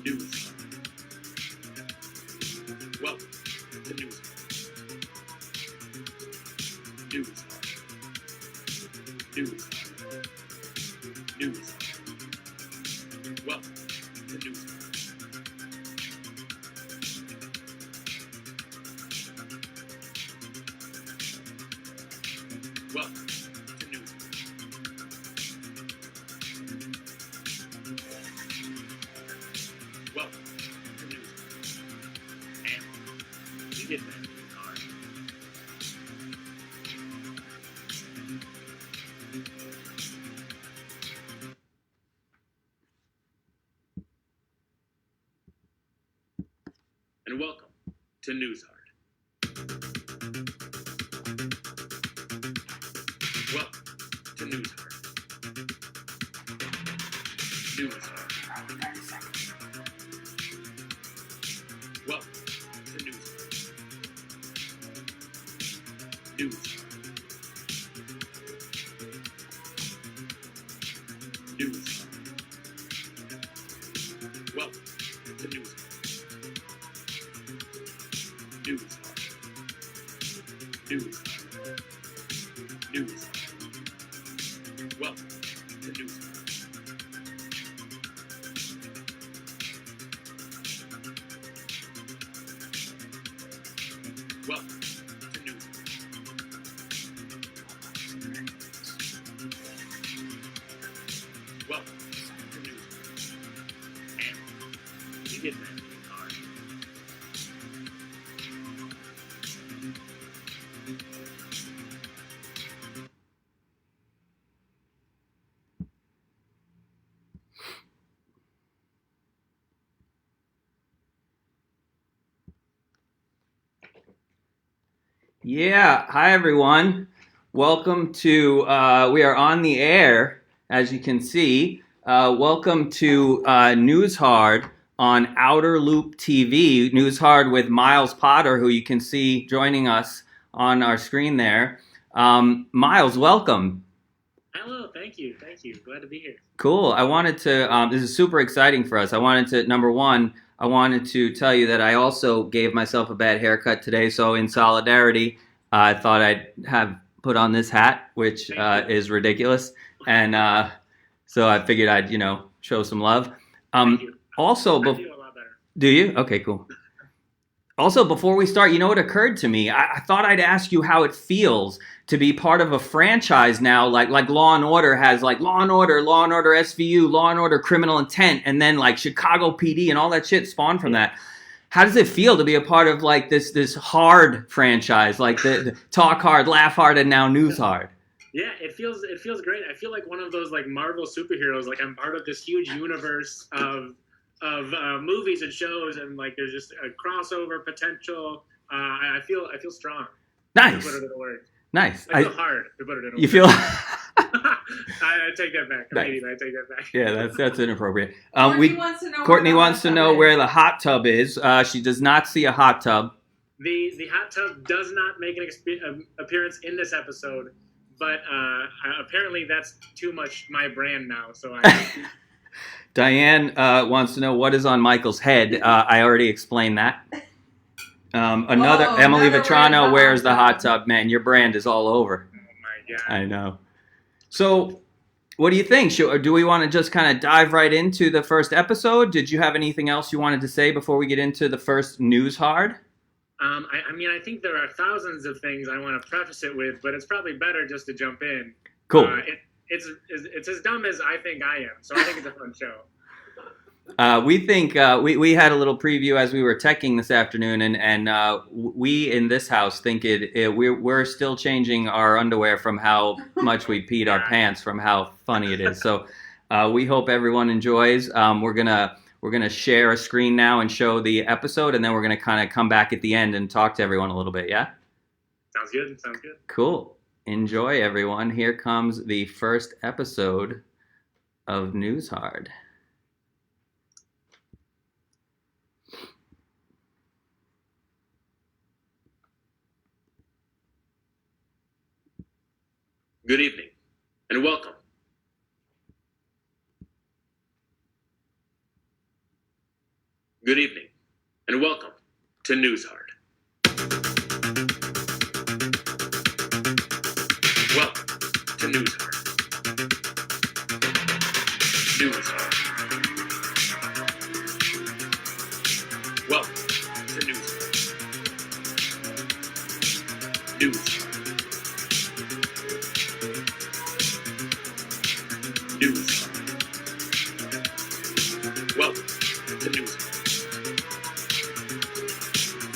News. Welcome to News. News. News. News. Welcome to News. Welcome to News. Welcome to News. And we get that. All right. And welcome to News Hard. Welcome to News Hard. News Hard. Welcome to News Hard. News Hard. News Hard. Welcome to News Hard. News Hard. News Hard. News Hard. Welcome to News Hard. Welcome to News Hard. Welcome to News Hard. And you get that. All right. Yeah, hi everyone. Welcome to, we are on the air, as you can see. Welcome to News Hard on Outer Loop TV. News Hard with Miles Potter, who you can see joining us on our screen there. Miles, welcome. Hello, thank you. Glad to be here. Cool. I wanted to, this is super exciting for us. I wanted to, number one, I wanted to tell you that I also gave myself a bad haircut today. So in solidarity, I thought I'd have put on this hat, which is ridiculous. And so I figured I'd, show some love. Thank you. Also, I feel a lot better. do you? Okay, cool. Also, before we start, what occurred to me? I thought I'd ask you how it feels to be part of a franchise now, like Law and Order has, like Law and Order SVU, Law and Order Criminal Intent, and then like Chicago PD and all that shit spawned from that. How does it feel to be a part of like this hard franchise, like the Talk Hard, Laugh Hard, and now News Hard? Yeah, it feels great. I feel like one of those like Marvel superheroes. Like I'm part of this huge universe of movies and shows, and like there's just a crossover potential. I feel strong. Nice. To put it in a word. Nice. I feel hard to put it in a word. You feel. I take that back. Nice. I take that back. Yeah, that's inappropriate. Courtney wants to know where the hot tub is. She does not see a hot tub. The hot tub does not make an appearance in this episode, but apparently that's too much my brand now. So Diane wants to know what is on Michael's head. I already explained that. Emily Vetrano, where's the hot tub? Man, your brand is all over. Oh my God. I know. So, what do you think? Do we want to just kind of dive right into the first episode? Did you have anything else you wanted to say before we get into the first News Hard? I think there are thousands of things I want to preface it with, but it's probably better just to jump in. Cool. It's as dumb as I think I am, so I think it's a fun show. We think we had a little preview as we were teching this afternoon, and we in this house think we're still changing our underwear from how much we peed our pants from how funny it is. So we hope everyone enjoys. We're gonna share a screen now and show the episode, and then we're gonna kind of come back at the end and talk to everyone a little bit. Yeah. Sounds good. Cool. Enjoy, everyone. Here comes the first episode of News Hard. Good evening, and welcome. Good evening, and welcome to News Hard. Welcome to News Hard. News Hard. Welcome to News Hard. News Hard. News Hard. Welcome to News Hard.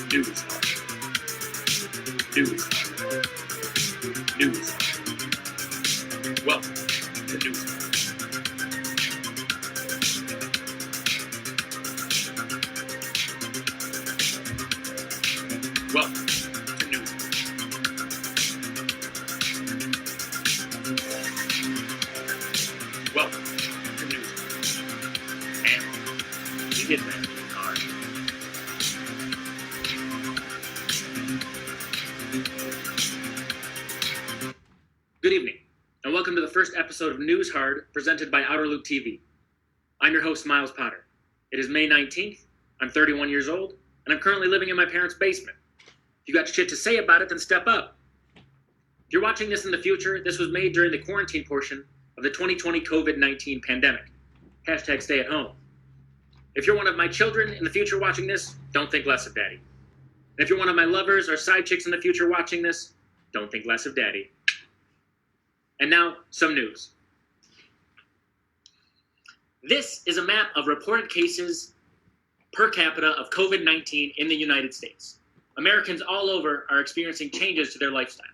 News Hard. News Hard. News Hard. Welcome to News Hard. Welcome to News Hard. Welcome to News Hard. And you get that card. Good evening, and welcome to the first episode of News Hard, presented by Outer Loop TV. I'm your host, Miles Potter. It is May 19th, I'm 31 years old, and I'm currently living in my parents' basement. If you got shit to say about it, then step up. If you're watching this in the future, this was made during the quarantine portion of the 2020 COVID-19 pandemic. Hashtag stay at home. If you're one of my children in the future watching this, don't think less of daddy. And if you're one of my lovers or side chicks in the future watching this, don't think less of daddy. And now, some news. This is a map of reported cases per capita of COVID-19 in the United States. Americans all over are experiencing changes to their lifestyle.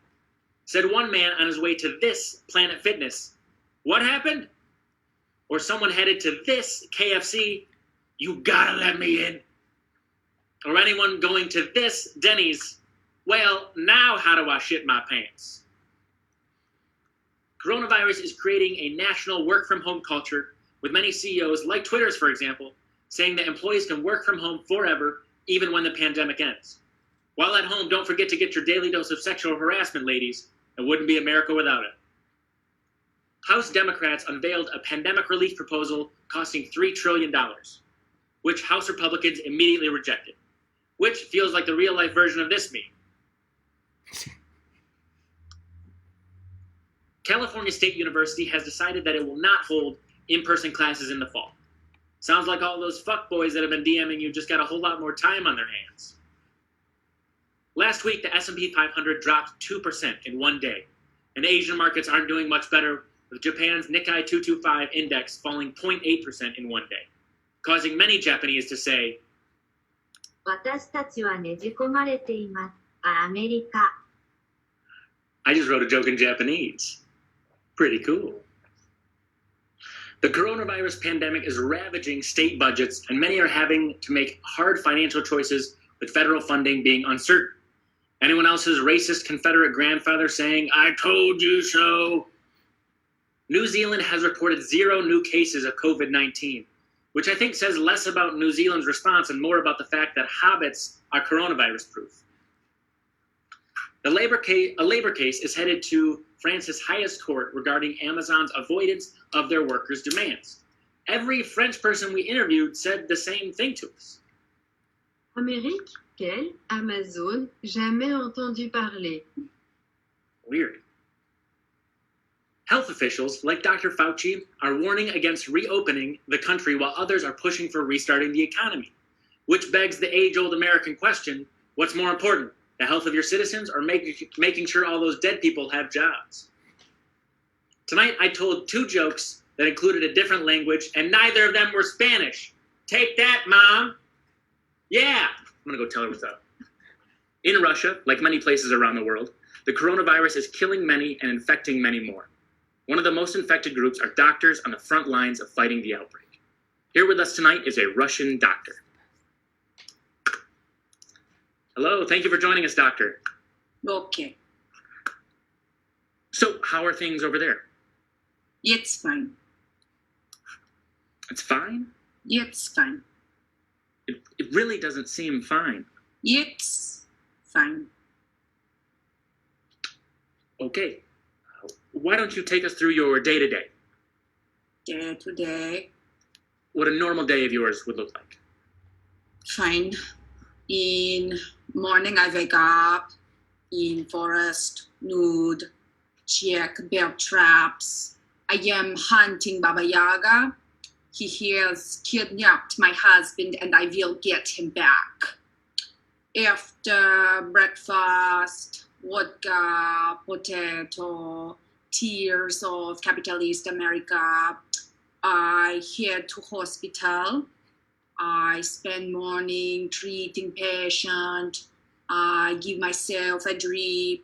Said one man on his way to this Planet Fitness, "What happened?" Or someone headed to this KFC, "You gotta let me in." Or anyone going to this Denny's, "Well, now how do I shit my pants?" Coronavirus is creating a national work-from-home culture, with many CEOs, like Twitter's for example, saying that employees can work from home forever, even when the pandemic ends. While at home, don't forget to get your daily dose of sexual harassment, ladies. It wouldn't be America without it. House Democrats unveiled a pandemic relief proposal costing $3 trillion, which House Republicans immediately rejected, which feels like the real-life version of this meme. California State University has decided that it will not hold in-person classes in the fall. Sounds like all those fuckboys that have been DMing you just got a whole lot more time on their hands. Last week, the S&P 500 dropped 2% in one day, and Asian markets aren't doing much better, with Japan's Nikkei 225 index falling 0.8% in one day, causing many Japanese to say, 私たちはねじ込まれています。アメリカ。 I just wrote a joke in Japanese. Pretty cool. The coronavirus pandemic is ravaging state budgets, and many are having to make hard financial choices with federal funding being uncertain. Anyone else's racist Confederate grandfather saying, "I told you so"? New Zealand has reported 0 new cases of COVID-19, which I think says less about New Zealand's response and more about the fact that hobbits are coronavirus proof. A labor case is headed to France's highest court regarding Amazon's avoidance of their workers' demands. Every French person we interviewed said the same thing to us. Amérique? Quelle? Amazon? Jamais entendu parler. Weird. Health officials, like Dr. Fauci, are warning against reopening the country while others are pushing for restarting the economy, which begs the age-old American question, what's more important, the health of your citizens or making sure all those dead people have jobs? Tonight, I told 2 jokes that included a different language, and neither of them were Spanish. Take that, Mom! Yeah! I'm gonna go tell her what's up. In Russia, like many places around the world, the coronavirus is killing many and infecting many more. One of the most infected groups are doctors on the front lines of fighting the outbreak. Here with us tonight is a Russian doctor. Hello, thank you for joining us, doctor. Okay, So, how are things over there? it's fine. It's fine? It's fine. It really doesn't seem fine. It's fine. Okay. Why don't you take us through your day-to-day? Day to day. What a normal day of yours would look like. Fine. In morning, I wake up in forest, nude, check bear traps. I am hunting Baba Yaga. He has kidnapped my husband and I will get him back. After breakfast, vodka, potato, tears of capitalist America, I head to hospital. I spend morning treating patient. I give myself a drip,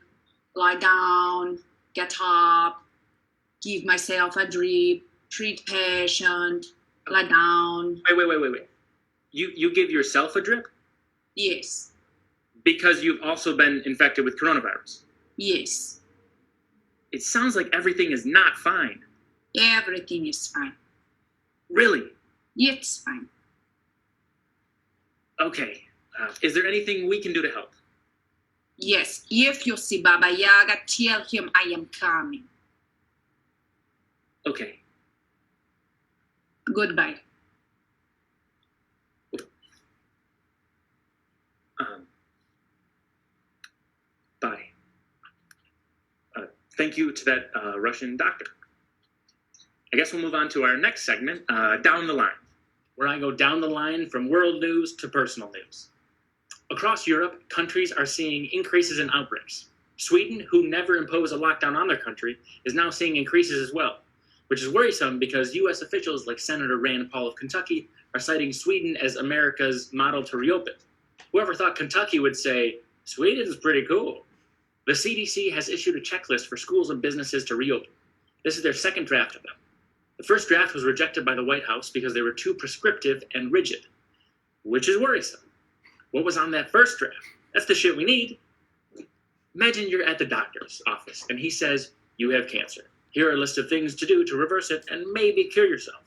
lie down, get up, give myself a drip, treat patient, lie down. Wait. You give yourself a drip? Yes, Because you've also been infected with coronavirus. yes, It sounds like everything is not fine. everything is fine. Really? It's fine. Okay. Is there anything we can do to help? Yes, if you see Baba Yaga, tell him I am coming. Okay. Goodbye. Bye. Thank you to that Russian doctor. I guess we'll move on to our next segment, Down the Line, where I go down the line from world news to personal news. Across Europe, countries are seeing increases in outbreaks. Sweden, who never imposed a lockdown on their country, is now seeing increases as well, which is worrisome because U.S. officials like Senator Rand Paul of Kentucky are citing Sweden as America's model to reopen. Whoever thought Kentucky would say, Sweden's pretty cool? The CDC has issued a checklist for schools and businesses to reopen. This is their second draft of them. The first draft was rejected by the White House because they were too prescriptive and rigid, which is worrisome. What was on that first draft? That's the shit we need. Imagine you're at the doctor's office and he says, you have cancer. Here are a list of things to do to reverse it and maybe cure yourself.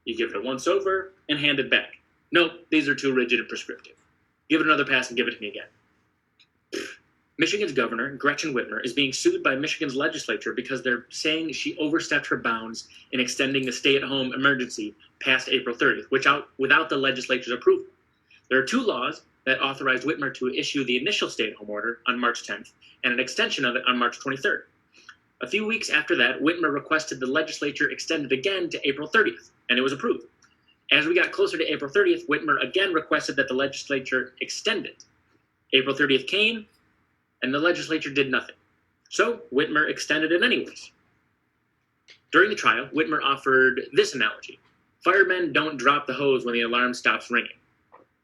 You give it a once over and hand it back. Nope, these are too rigid and prescriptive. Give it another pass and give it to me again. Michigan's governor, Gretchen Whitmer, is being sued by Michigan's legislature because they're saying she overstepped her bounds in extending the stay-at-home emergency past April 30th, without the legislature's approval. There are two laws that authorized Whitmer to issue the initial stay-at-home order on March 10th and an extension of it on March 23rd. A few weeks after that, Whitmer requested the legislature extend it again to April 30th, and it was approved. As we got closer to April 30th, Whitmer again requested that the legislature extend it. April 30th came, and the legislature did nothing. So Whitmer extended it anyways. During the trial, Whitmer offered this analogy. Firemen don't drop the hose when the alarm stops ringing.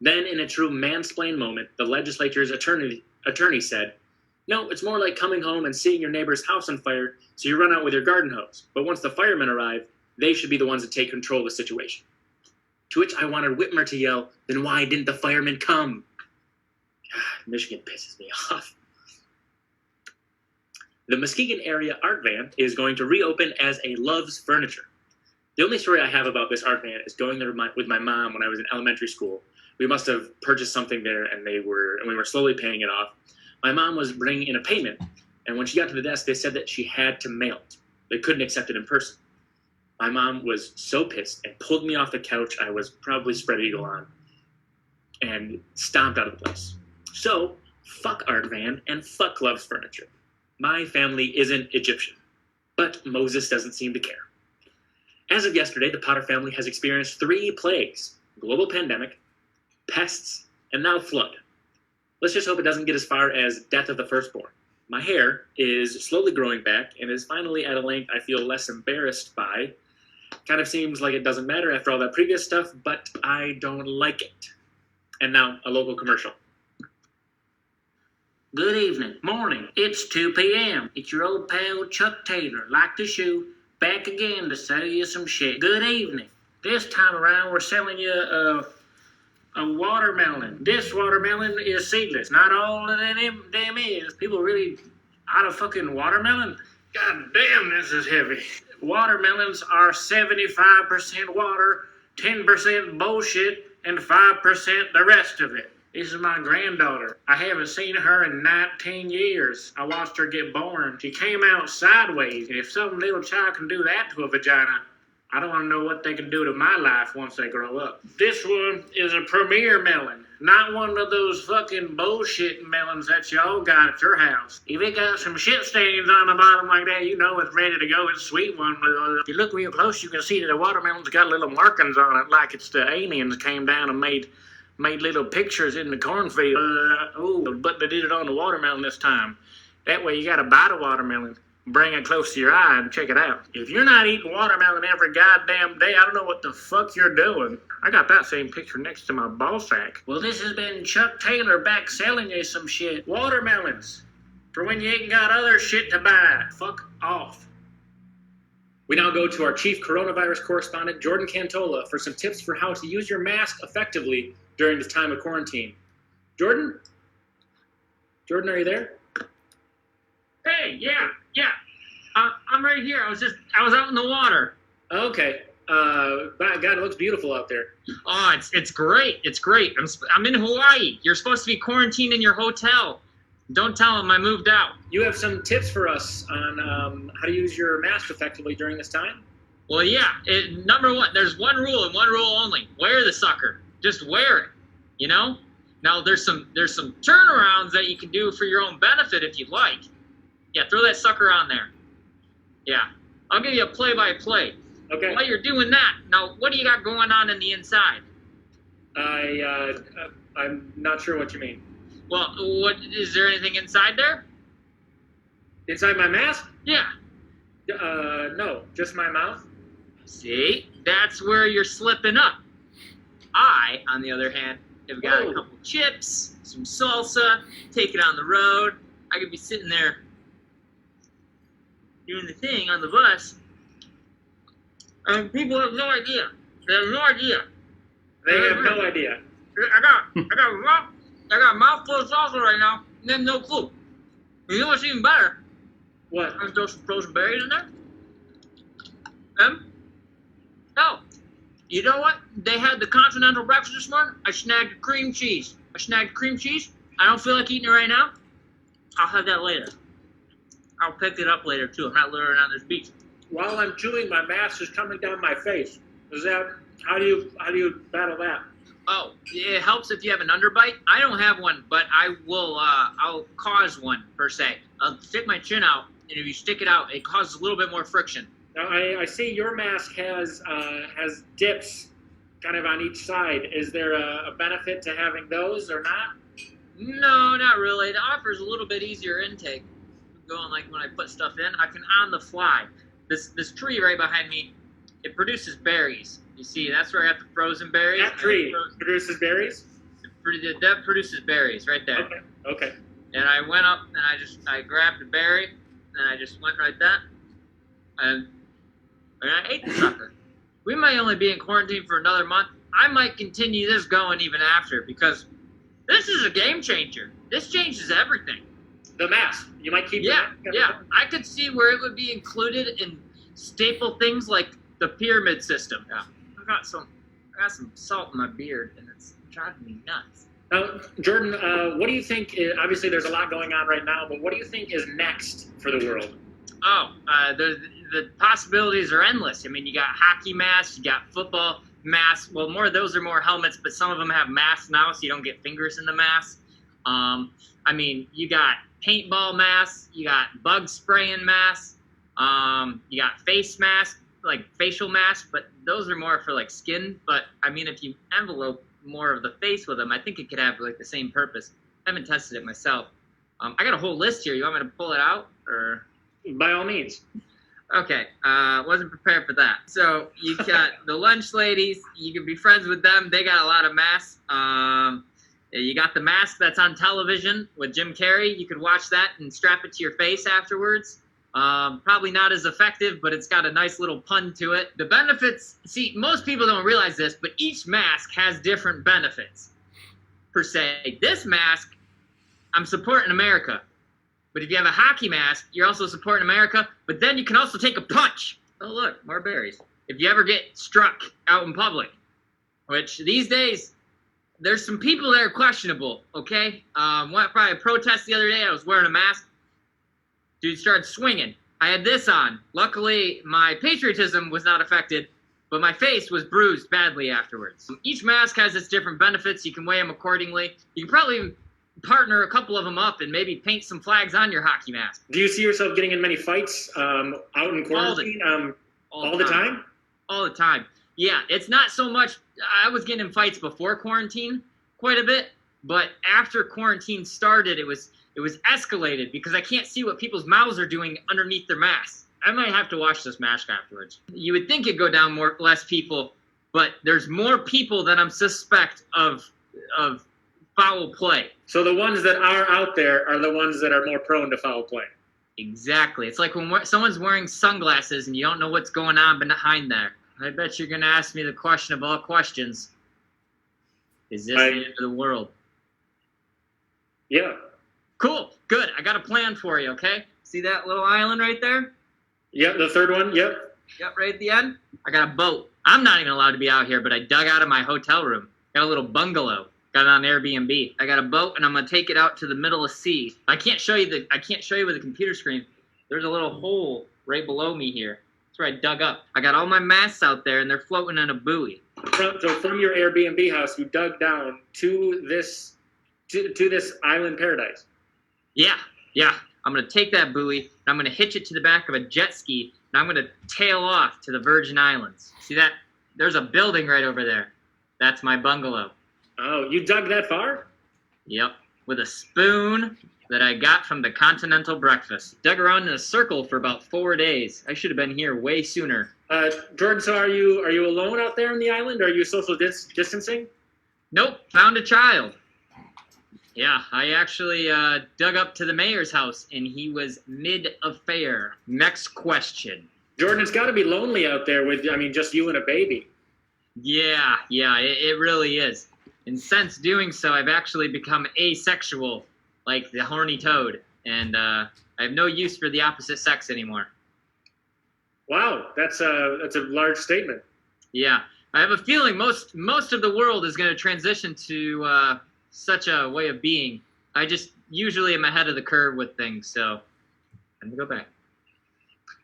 Then, in a true mansplain moment, the legislature's attorney said, no, it's more like coming home and seeing your neighbor's house on fire, so you run out with your garden hose. But once the firemen arrive, they should be the ones that take control of the situation. To which I wanted Whitmer to yell, then why didn't the firemen come? God, Michigan pisses me off. The Muskegon area art van is going to reopen as a Love's Furniture. The only story I have about this art van is going there with my mom when I was in elementary school. We must have purchased something there, and we were slowly paying it off. My mom was bringing in a payment, and when she got to the desk, they said that she had to mail it. They couldn't accept it in person. My mom was so pissed and pulled me off the couch. I was probably spread eagle on, and stomped out of the place. So, fuck art van and fuck Love's Furniture. My family isn't Egyptian, but Moses doesn't seem to care. As of yesterday, the Potter family has experienced 3 plagues: global pandemic, pests, and now flood. Let's just hope it doesn't get as far as death of the firstborn. My hair is slowly growing back and is finally at a length I feel less embarrassed by. Kind of seems like it doesn't matter after all that previous stuff, but I don't like it. And now, a local commercial. Good evening, morning. It's 2 p.m. It's your old pal Chuck Taylor, like the shoe, back again to sell you some shit. Good evening. This time around, we're selling you a watermelon. This watermelon is seedless. Not all of them is. People really out of fucking watermelon? God damn, this is heavy. Watermelons are 75% water, 10% bullshit, and 5% the rest of it. This is my granddaughter. I haven't seen her in 19 years. I watched her get born. She came out sideways. If some little child can do that to a vagina, I don't want to know what they can do to my life once they grow up. This one is a premier melon. Not one of those fucking bullshit melons that y'all got at your house. If it got some shit stains on the bottom like that, you know it's ready to go. It's a sweet one. If you look real close, you can see that the watermelon's got little markings on it, like it's the aliens came down and made little pictures in the cornfield. But they did it on the watermelon this time. That way you gotta bite a watermelon, bring it close to your eye, and check it out. If you're not eating watermelon every goddamn day, I don't know what the fuck you're doing. I got that same picture next to my ball sack. Well, this has been Chuck Taylor back selling you some shit. Watermelons. For when you ain't got other shit to buy. Fuck off. We now go to our chief coronavirus correspondent, Jordan Cantola, for some tips for how to use your mask effectively during this time of quarantine. Jordan? Jordan, are you there? Hey, yeah. I'm right here. I was out in the water. Okay. By God, it looks beautiful out there. Oh, it's great. It's great. I'm in Hawaii. You're supposed to be quarantined in your hotel. Don't tell them I moved out. You have some tips for us on how to use your mask effectively during this time? Well, yeah. Number one, there's one rule and one rule only. Wear the sucker. Just wear it. You know? Now, there's some turnarounds that you can do for your own benefit if you'd like. Yeah, throw that sucker on there. Yeah. I'll give you a play-by-play. Okay. While you're doing that, now, what do you got going on in the inside? I'm not sure what you mean. Well, is there anything inside there? Inside my mask? Yeah. No, just my mouth. See? That's where you're slipping up. I, on the other hand, have got a couple chips, some salsa, take it on the road. I could be sitting there doing the thing on the bus, and people have no idea. They have no idea. They have no idea. I got a mouthful of salsa right now, and they have no clue. You know what's even better? What? I'm gonna throw some frozen berries in there. No. You know what? They had the continental breakfast this morning. I snagged cream cheese. I don't feel like eating it right now. I'll have that later. I'll pick it up later too. I'm not littering on this beach. While I'm chewing, my mask is coming down my face. How do you battle that? Oh, it helps if you have an underbite. I don't have one, but I will. I'll cause one per se. I'll stick my chin out, and if you stick it out, it causes a little bit more friction. Now I see your mask has dips, kind of on each side. Is there a benefit to having those or not? No, not really. It offers a little bit easier intake. Going like when I put stuff in, I can on the fly. This tree right behind me, it produces berries. You see, that's where I got the frozen berries. That tree produces berries? That produces berries right there. Okay. And I went up and I grabbed a berry and I just went right that. And I ate the sucker. We might only be in quarantine for another month. I might continue this going even after because this is a game changer. This changes everything. The mask. You might keep Yeah. I could see where it would be included in staple things like the pyramid system. Yeah. I got some salt in my beard, and it's driving me nuts. Jordan, what do you think? Obviously, there's a lot going on right now, but what do you think is next for the world? Oh, the possibilities are endless. I mean, you got hockey masks, you got football masks. Well, those are more helmets, but some of them have masks now, so you don't get fingers in the mask. I mean, you got paintball masks, you got bug spraying masks, you got face masks, like facial masks, but those are more for like skin. But I mean, if you envelope more of the face with them, I think it could have like the same purpose. I haven't tested it myself. I got a whole list here. You want me to pull it out, or? By all means. Okay, wasn't prepared for that. So you got the lunch ladies. You can be friends with them. They got a lot of masks. You got the mask that's on television with Jim Carrey. You could watch that and strap it to your face afterwards. Probably not as effective, but it's got a nice little pun to it. The benefits, see, most people don't realize this, but each mask has different benefits, per se. This mask, I'm supporting America. But if you have a hockey mask, you're also supporting America, but then you can also take a punch. Oh, look, more berries. If you ever get struck out in public, which these days, there's some people that are questionable, okay? Went by a protest the other day. I was wearing a mask. Dude started swinging. I had this on. Luckily, my patriotism was not affected, but my face was bruised badly afterwards. Each mask has its different benefits. You can weigh them accordingly. You can probably partner a couple of them up and maybe paint some flags on your hockey mask. Do you see yourself getting in many fights out in quarantine? All the time? All the time. Yeah, it's not so much. I was getting in fights before quarantine quite a bit, but after quarantine started, it was escalated because I can't see what people's mouths are doing underneath their masks. I might have to wash this mask afterwards. You would think it'd go down less people, but there's more people that I'm suspect of foul play. So the ones that are out there are the ones that are more prone to foul play. Exactly. It's like when someone's wearing sunglasses and you don't know what's going on behind there. I bet you're going to ask me the question of all questions. Is this the end of the world? Yeah. Cool. Good. I got a plan for you, okay? See that little island right there? Yep, the third one, yep. Yep, right at the end. I got a boat. I'm not even allowed to be out here, but I dug out of my hotel room. Got a little bungalow. Got it on Airbnb. I got a boat, and I'm gonna take it out to the middle of the sea. I can't show you with a computer screen. There's a little hole right below me here. That's where I dug up. I got all my masts out there, and they're floating in a buoy. So from your Airbnb house, you dug down to this island paradise. Yeah. I'm going to take that buoy, and I'm going to hitch it to the back of a jet ski, and I'm going to tail off to the Virgin Islands. See that? There's a building right over there. That's my bungalow. Oh, you dug that far? Yep. With a spoon that I got from the Continental Breakfast. Dug around in a circle for about 4 days. I should have been here way sooner. Jordan, so are you alone out there on the island? Or are you social distancing? Nope. Found a child. Yeah, I actually dug up to the mayor's house, and he was mid-affair. Next question. Jordan, it's got to be lonely out there with, just you and a baby. Yeah, it really is. And since doing so, I've actually become asexual, like the horny toad, and I have no use for the opposite sex anymore. Wow, that's a large statement. Yeah, I have a feeling most of the world is going to transition to such a way of being. I just usually am ahead of the curve with things, so I'm going to go back.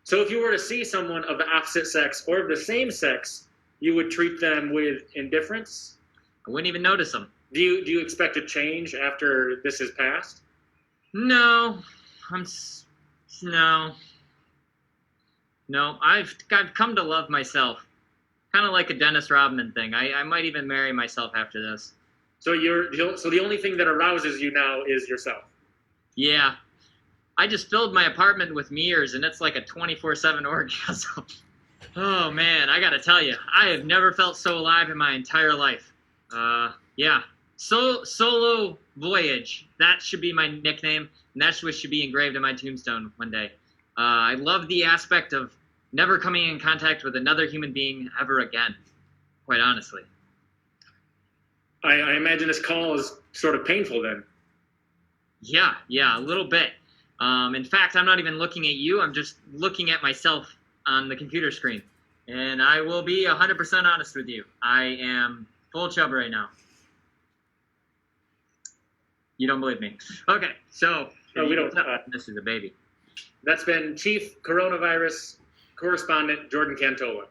So if you were to see someone of the opposite sex or of the same sex, you would treat them with indifference? I wouldn't even notice them. Do you expect a change after this is passed? No. No. I've come to love myself. Kind of like a Dennis Rodman thing. I might even marry myself after this. So the only thing that arouses you now is yourself. Yeah. I just filled my apartment with mirrors, and it's like a 24/7 orgasm. Oh, man, I got to tell you, I have never felt so alive in my entire life. Yeah. Solo Voyage. That should be my nickname, and that should be engraved in my tombstone one day. I love the aspect of never coming in contact with another human being ever again, quite honestly. I imagine this call is sort of painful then. Yeah, a little bit. In fact, I'm not even looking at you. I'm just looking at myself on the computer screen. And I will be 100% honest with you. I am full chub right now. You don't believe me. Okay, so... No, we don't. This is a baby. That's been Chief Coronavirus Correspondent Jordan Cantola.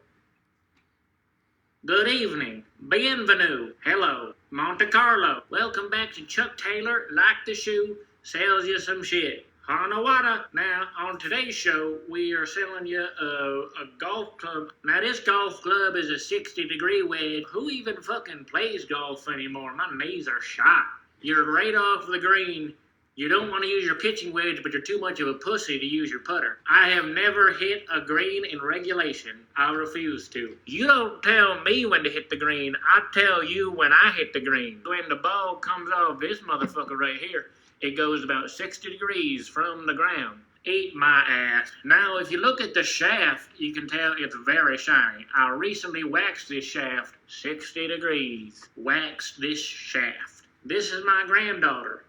Good evening. Bienvenue. Hello. Monte Carlo. Welcome back to Chuck Taylor. Like the shoe. Sells you some shit. Hanawada. Now, on today's show, we are selling you a golf club. Now, this golf club is a 60-degree wedge. Who even fucking plays golf anymore? My knees are shot. You're right off the green. You don't want to use your pitching wedge, but you're too much of a pussy to use your putter. I have never hit a green in regulation. I refuse to. You don't tell me when to hit the green. I tell you when I hit the green. When the ball comes off this motherfucker right here, it goes about 60 degrees from the ground. Eat my ass. Now, if you look at the shaft, you can tell it's very shiny. I recently waxed this shaft 60 degrees. Waxed this shaft. This is my granddaughter.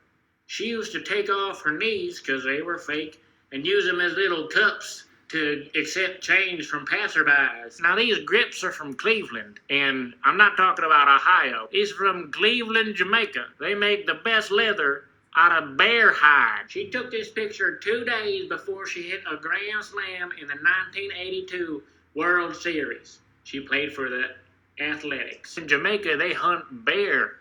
She used to take off her knees, because they were fake, and use them as little cups to accept change from passerbys. Now, these grips are from Cleveland, and I'm not talking about Ohio. It's from Cleveland, Jamaica. They make the best leather out of bear hide. She took this picture 2 days before she hit a grand slam in the 1982 World Series. She played for the Athletics. In Jamaica, they hunt bear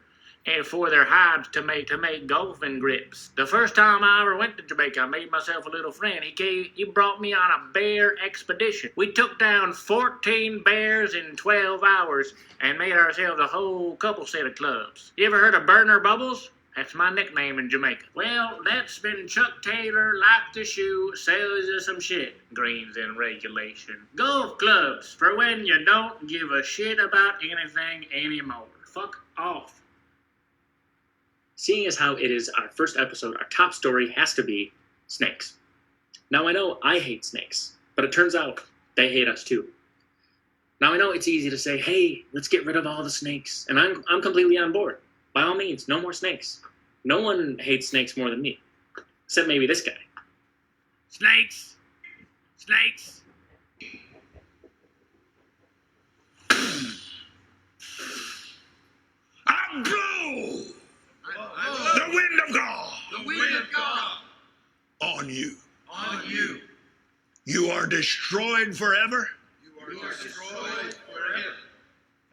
and for their hides to make golfing grips. The first time I ever went to Jamaica, I made myself a little friend. He brought me on a bear expedition. We took down 14 bears in 12 hours and made ourselves a whole couple set of clubs. You ever heard of Burner Bubbles? That's my nickname in Jamaica. Well, that's been Chuck Taylor, like the shoe, sells you some shit. Greens and regulation. Golf clubs for when you don't give a shit about anything anymore. Fuck off. Seeing as how it is our first episode, our top story has to be snakes. Now I know I hate snakes, but it turns out they hate us too. Now I know it's easy to say, hey, let's get rid of all the snakes, and I'm completely on board. By all means, no more snakes. No one hates snakes more than me, except maybe this guy. Snakes! Snakes! I'll go! The wind of God! The wind of God! On you. On you. You are destroyed forever, You are destroyed forever.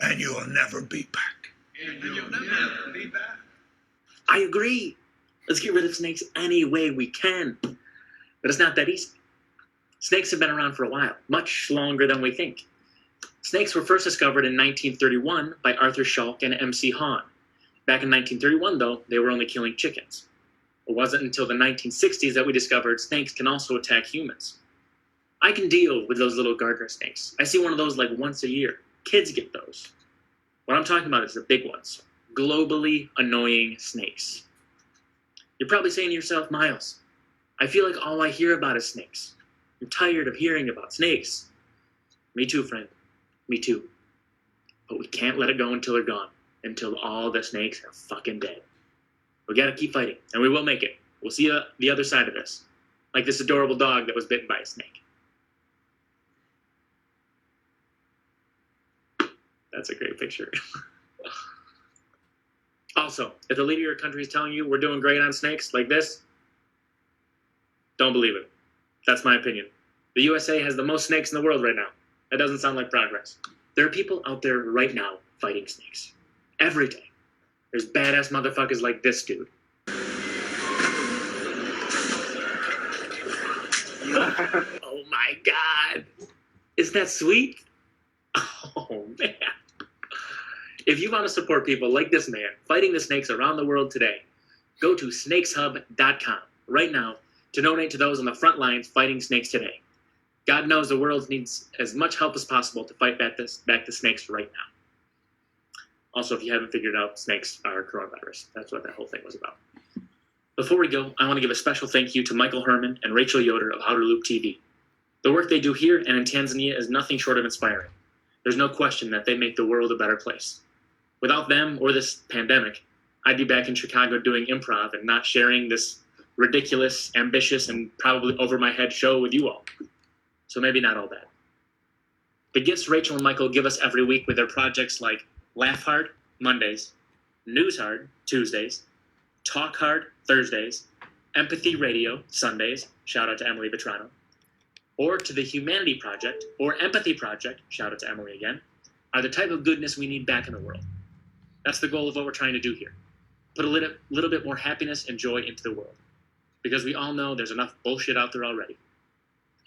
and you will never be back. And you'll never be back. I agree. Let's get rid of snakes any way we can. But it's not that easy. Snakes have been around for a while, much longer than we think. Snakes were first discovered in 1931 by Arthur Schalk and M.C. Hahn. Back in 1931, though, they were only killing chickens. It wasn't until the 1960s that we discovered snakes can also attack humans. I can deal with those little gardener snakes. I see one of those like once a year. Kids get those. What I'm talking about is the big ones. Globally annoying snakes. You're probably saying to yourself, Miles, I feel like all I hear about is snakes. I'm tired of hearing about snakes. Me too, friend. Me too. But we can't let it go until they're gone. Until all the snakes are fucking dead. We gotta keep fighting, and we will make it. We'll see the other side of this. Like this adorable dog that was bitten by a snake. That's a great picture. Also, if the leader of your country is telling you we're doing great on snakes like this, don't believe it. That's my opinion. The USA has the most snakes in the world right now. That doesn't sound like progress. There are people out there right now fighting snakes. Every day. There's badass motherfuckers like this dude. Oh my god. Isn't that sweet? Oh man. If you want to support people like this man fighting the snakes around the world today, go to snakeshub.com right now to donate to those on the front lines fighting snakes today. God knows the world needs as much help as possible to fight back the snakes right now. Also, if you haven't figured out, snakes are coronavirus. That's what that whole thing was about. Before we go, I want to give a special thank you to Michael Herman and Rachel Yoder of Outer Loop TV. The work they do here and in Tanzania is nothing short of inspiring. There's no question that they make the world a better place. Without them or this pandemic, I'd be back in Chicago doing improv and not sharing this ridiculous, ambitious, and probably over-my-head show with you all. So maybe not all bad. The gifts Rachel and Michael give us every week with their projects like Laugh Hard, Mondays, News Hard, Tuesdays, Talk Hard, Thursdays, Empathy Radio, Sundays, shout out to Emily Vetrano, or to the Humanity Project, or Empathy Project, shout out to Emily again, are the type of goodness we need back in the world. That's the goal of what we're trying to do here. Put a little bit more happiness and joy into the world. Because we all know there's enough bullshit out there already.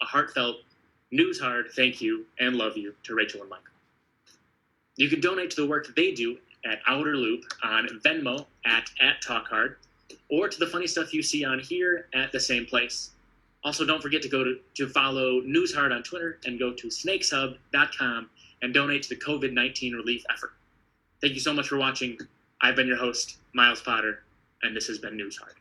A heartfelt, News Hard thank you and love you to Rachel and Michael. You can donate to the work that they do at Outer Loop on Venmo at TalkHard, or to the funny stuff you see on here at the same place. Also, don't forget to to follow News Hard on Twitter and go to snakeshub.com and donate to the COVID-19 relief effort. Thank you so much for watching. I've been your host, Miles Potter, and this has been News Hard.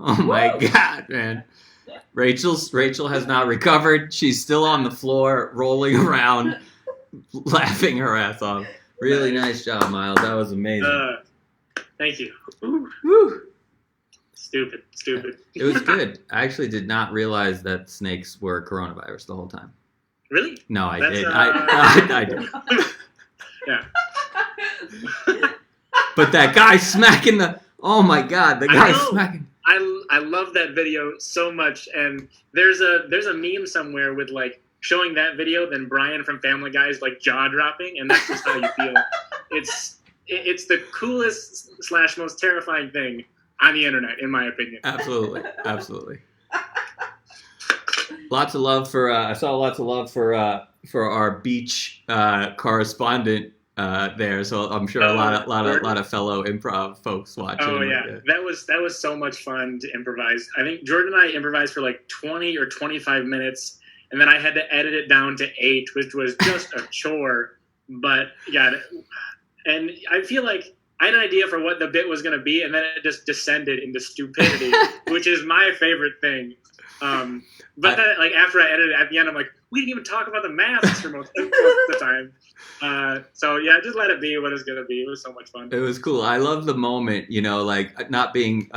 Oh my God, man. Rachel has not recovered. She's still on the floor, rolling around, laughing her ass off. Really nice job, Miles. That was amazing. Thank you. Woo. Stupid. It was good. I actually did not realize that snakes were coronavirus the whole time. Really? No, I That's, did. I did. Yeah. But that guy smacking the... Oh, my God. The guy smacking... I love that video so much, and there's a meme somewhere with like showing that video, then Brian from Family Guy is like jaw dropping, and that's just how you feel. It's the coolest / most terrifying thing on the internet, in my opinion. Absolutely. Lots of love for I saw lots of love for our beach correspondent there, so I'm sure a lot of fellow improv folks watching. Oh yeah, that was so much fun to improvise. I think Jordan and I improvised for like 20 or 25 minutes, and then I had to edit it down to 8, which was just a chore. But yeah, and I feel like I had an idea for what the bit was going to be, and then it just descended into stupidity, which is my favorite thing. But then, like, after I edited it, at the end, I'm like, we didn't even talk about the masks for most of the time. So yeah, just let it be what it's gonna be. It was so much fun. It was cool. I love the moment, like not being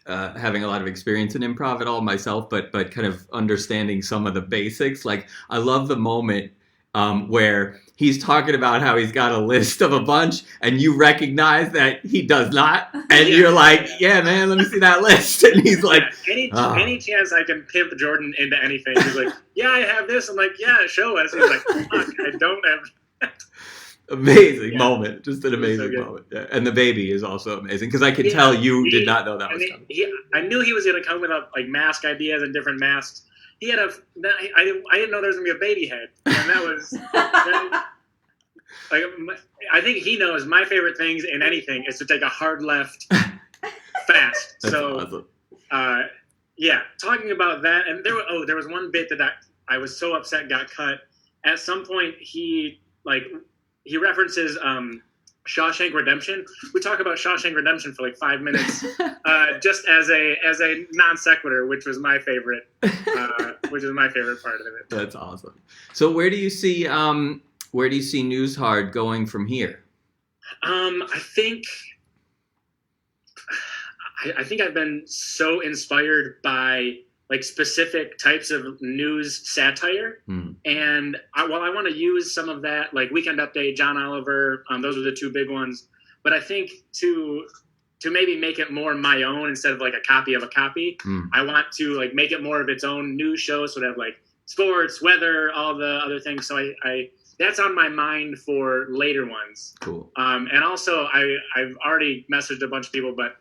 having a lot of experience in improv at all myself, but kind of understanding some of the basics. Like, I love the moment where he's talking about how he's got a list of a bunch, and you recognize that he does not, and you're like, yeah, man, let me see that list. And he's like, any chance I can pimp Jordan into anything. He's like, yeah, I have this. I'm like, yeah, show us. He's like, fuck, I don't have. Amazing moment, just an amazing so moment. Yeah. And the baby is also amazing, because I could tell you did not know that was coming. I knew he was going to come with like mask ideas and different masks. He had I didn't know there was going to be a baby head, and that was like, I think he knows my favorite things in anything is to take a hard left fast. That's so awesome. yeah, talking about that, and there was one bit that I was so upset got cut. At some point he references Shawshank Redemption. We talk about Shawshank Redemption for like 5 minutes, just as a non sequitur, which was my favorite, which is my favorite part of it. That's awesome. So where do you see News Hard going from here? I think I've been so inspired by like specific types of news satire. And while I want to use some of that, like Weekend Update, John Oliver, those are the two big ones. But I think to maybe make it more my own instead of like a copy of a copy, I want to like make it more of its own news show. So to have like sports, weather, all the other things. So I that's on my mind for later ones. Cool. And also I've already messaged a bunch of people, but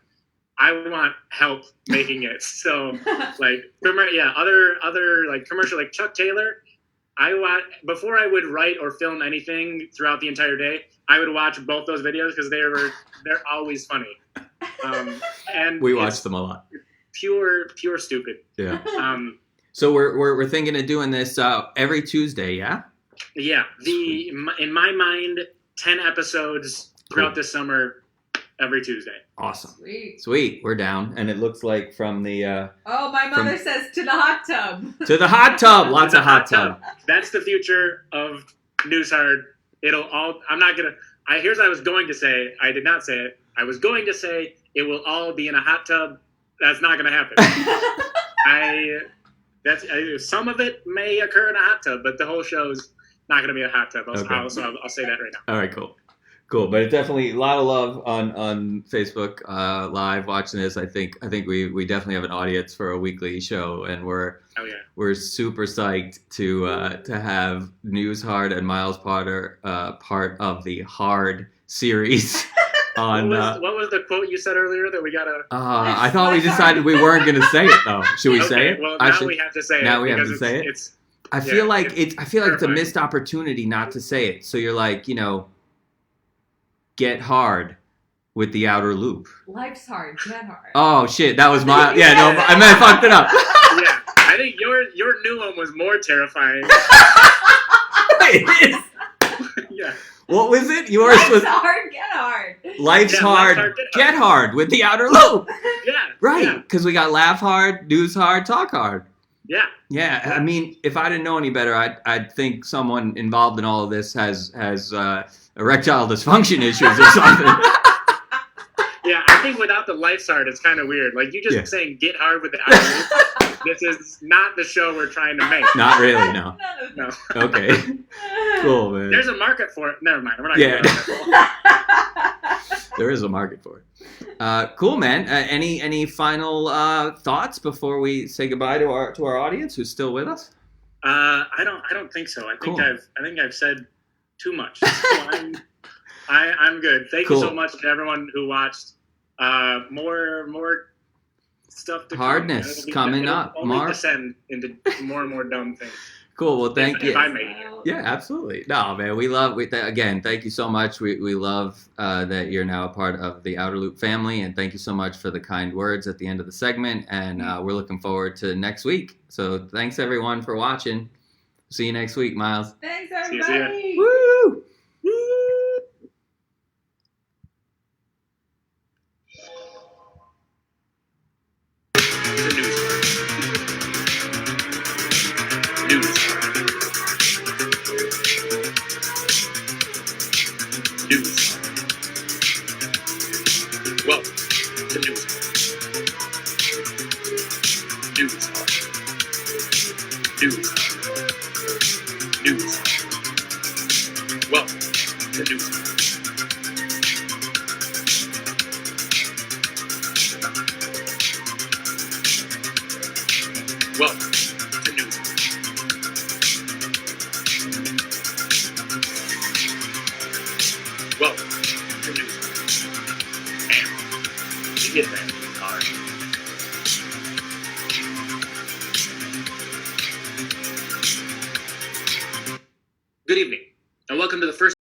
I want help making it. So like, other like commercial, like Chuck Taylor. Before I would write or film anything throughout the entire day, I would watch both those videos because they're always funny. And we watch them a lot. Pure stupid. Yeah. So we're thinking of doing this every Tuesday. Yeah. Yeah. In my mind, 10 episodes throughout this summer. Every Tuesday. Awesome. Sweet. We're down. And it looks like from the... my mother says to the hot tub. To the hot tub. Lots of hot tub. That's the future of News Hard. It'll all... I'm not going to... Here's what I was going to say. I did not say it. I was going to say it will all be in a hot tub. That's not going to happen. Some of it may occur in a hot tub, but the whole show's not going to be a hot tub. I'll say that right now. All right, cool, but it's definitely a lot of love on Facebook Live watching this. I think we definitely have an audience for a weekly show, and we're super psyched to have News Hard and Miles Potter part of the Hard series. On what was the quote you said earlier that we gotta? I thought we decided we weren't going to say it though. Should we say it? Well, now we have to say it. Now we have to say it. I feel like it's a missed opportunity not to say it. So you're like, get hard with the outer loop. Life's hard. Get hard. Oh shit, that was my I fucked it up. Yeah, I think your new one was more terrifying. It is. Yeah. What was it? Yours was hard. Get hard. Life's hard. Get hard with the outer loop. Yeah. Right, because we got laugh hard, news hard, talk hard. Yeah. Yeah, I mean, if I didn't know any better, I'd think someone involved in all of this has erectile dysfunction issues or something. Yeah, I think without the lifeguard, it's kind of weird. Like you just Yeah. saying "get hard with the alley." This is not the show we're trying to make. Not really, no. No. Okay, cool, man. There's a market for it. Never mind. We're not. Yeah. Gonna go There is a market for it. Cool, man. Any final thoughts before we say goodbye to our audience who's still with us? I don't think so. I think Cool. I've said too much. So I'm good. Thank you so Cool. much to everyone who watched. More stuff to Hardness come. coming It'll up. Only Mark. descend into more and more dumb things. Cool. Well, thank you. If I make it. Yeah, absolutely. No, man, again, thank you so much. We love that you're now a part of the Outer Loop family, and thank you so much for the kind words at the end of the segment, and we're looking forward to next week. So thanks, everyone, for watching. See you next week, Miles. Thanks, See you, see ya. everybody. Woo! The news. Well, the news. Well, the news. Well, the news. Well, the news. And to get that card. Good evening, and welcome to the first